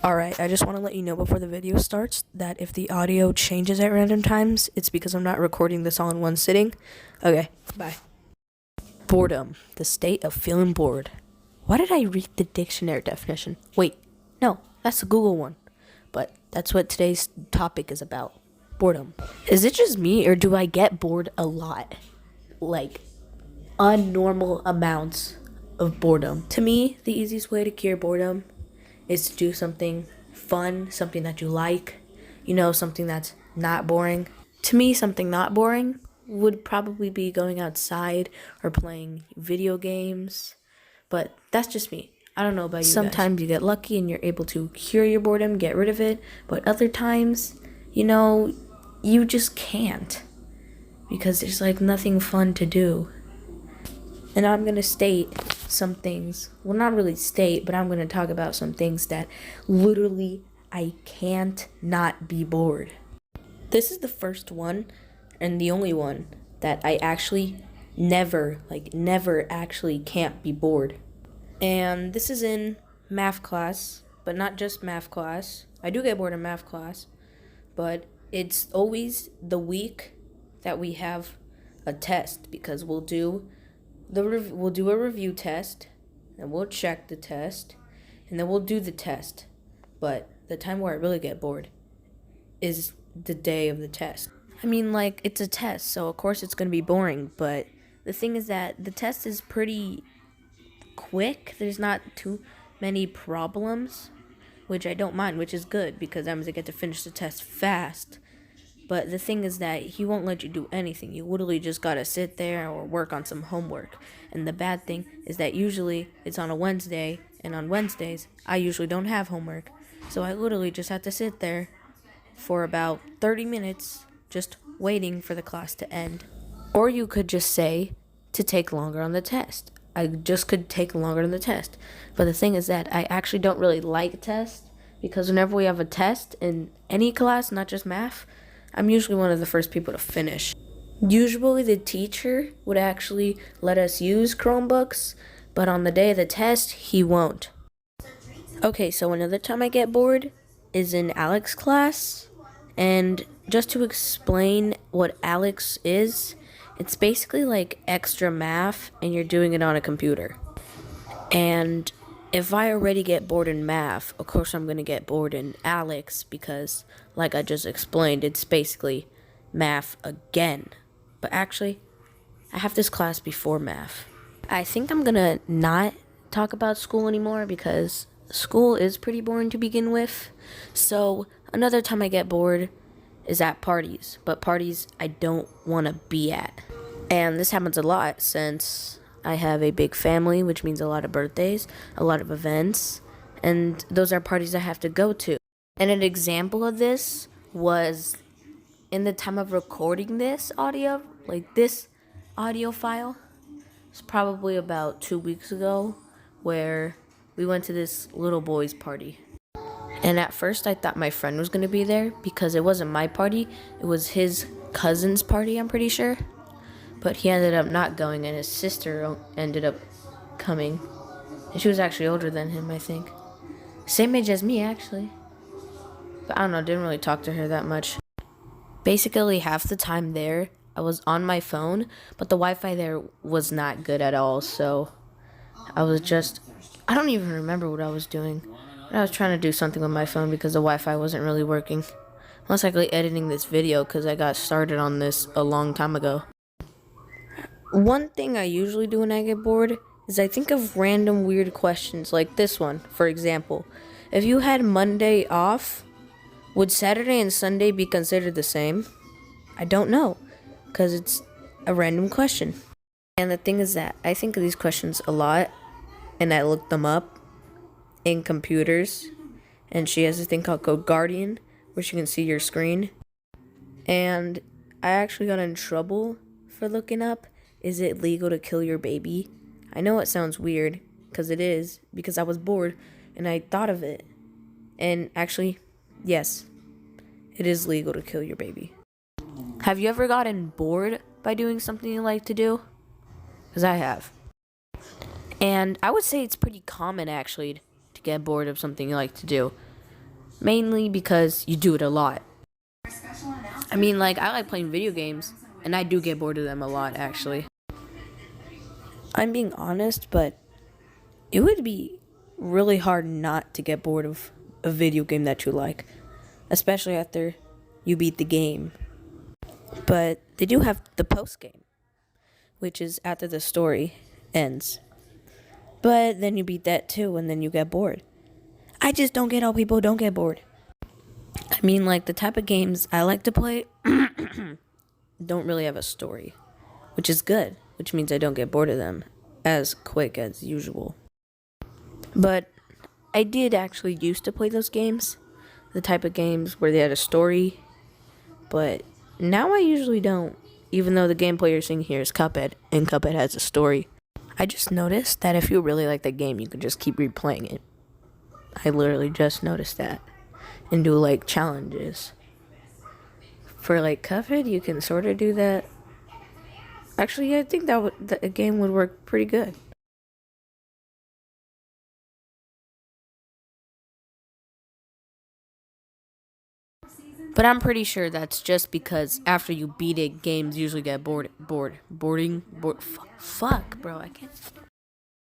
Alright, I just want to let you know before the video starts that if the audio changes at random times, it's because I'm not recording this all in one sitting. Okay, bye. Boredom, the state of feeling bored. Why did I read the dictionary definition? Wait, no, that's the Google one. But that's what today's topic is about. Boredom. Is it just me, or do I get bored a lot? Like, unnormal amounts of boredom. To me, the easiest way to cure boredom is to do something fun, something that you like, something that's not boring. To me, something not boring would probably be going outside or playing video games, but that's just me. I don't know about you guys. Sometimes you get lucky and you're able to cure your boredom, get rid of it, but other times, you just can't because there's like nothing fun to do. And I'm going to state some things. Well, not really state, but I'm going to talk about some things that literally I can't not be bored. This is the first one and the only one that I actually never actually can't be bored. And this is in math class, but not just math class. I do get bored in math class, but it's always the week that we have a test because we'll do a review test, and we'll check the test, and then we'll do the test. But the time where I really get bored is the day of the test. I mean, it's a test, so of course it's going to be boring, but the thing is that the test is pretty quick. There's not too many problems, which I don't mind, which is good because that means I get to finish the test fast. But the thing is that he won't let you do anything. You literally just gotta sit there or work on some homework. And the bad thing is that usually it's on a Wednesday, and on Wednesdays, I usually don't have homework. So I literally just have to sit there for about 30 minutes just waiting for the class to end. Or you could just say to take longer on the test. I just could take longer on the test. But the thing is that I actually don't really like tests because whenever we have a test in any class, not just math, I'm usually one of the first people to finish. Usually the teacher would actually let us use Chromebooks, but on the day of the test, he won't. Okay, so another time I get bored is in Alex's class. And just to explain what Alex is, it's basically like extra math and you're doing it on a computer. And if I already get bored in math, of course I'm going to get bored in Alex because, like I just explained, it's basically math again. But actually, I have this class before math. I think I'm going to not talk about school anymore because school is pretty boring to begin with. So another time I get bored is at parties. But parties I don't want to be at. And this happens a lot since I have a big family, which means a lot of birthdays, a lot of events, and those are parties I have to go to. And an example of this was in the time of recording this audio, this audio file. It's probably about 2 weeks ago where we went to this little boy's party. And at first I thought my friend was going to be there because it wasn't my party, it was his cousin's party, I'm pretty sure. But he ended up not going, and his sister ended up coming. And she was actually older than him, I think. Same age as me, actually. But I don't know, didn't really talk to her that much. Basically, half the time there, I was on my phone, but the Wi-Fi there was not good at all, so I don't even remember what I was doing. But I was trying to do something with my phone because the Wi-Fi wasn't really working. I was actually editing this video because I got started on this a long time ago. One thing I usually do when I get bored is I think of random weird questions like this one, for example. If you had Monday off, would Saturday and Sunday be considered the same? I don't know, because it's a random question. And the thing is that I think of these questions a lot, and I look them up in computers, and she has this thing called Code Guardian, where she can see your screen. And I actually got in trouble for looking up, is it legal to kill your baby? I know it sounds weird, because it is, because I was bored, and I thought of it. And actually, yes, it is legal to kill your baby. Have you ever gotten bored by doing something you like to do? Because I have. And I would say it's pretty common, actually, to get bored of something you like to do. Mainly because you do it a lot. I mean, like, I like playing video games, and I do get bored of them a lot, actually. I'm being honest, but it would be really hard not to get bored of a video game that you like, especially after you beat the game. But they do have the post game, which is after the story ends. But then you beat that too, and then you get bored. I just don't get how people don't get bored. I mean, like, the type of games I like to play don't really have a story, which is good, which means I don't get bored of them as quick as usual. But I did actually used to play those games, the type of games where they had a story, but now I usually don't, even though the gameplay you're seeing here is Cuphead, and Cuphead has a story. I just noticed that if you really like the game, you can just keep replaying it. I literally just noticed that. And do, like, challenges. For, like, Cuphead, you can sort of do that. Actually, I think that game would work pretty good. But I'm pretty sure that's just because after you beat it, games usually get bored. Fuck, bro, I can't.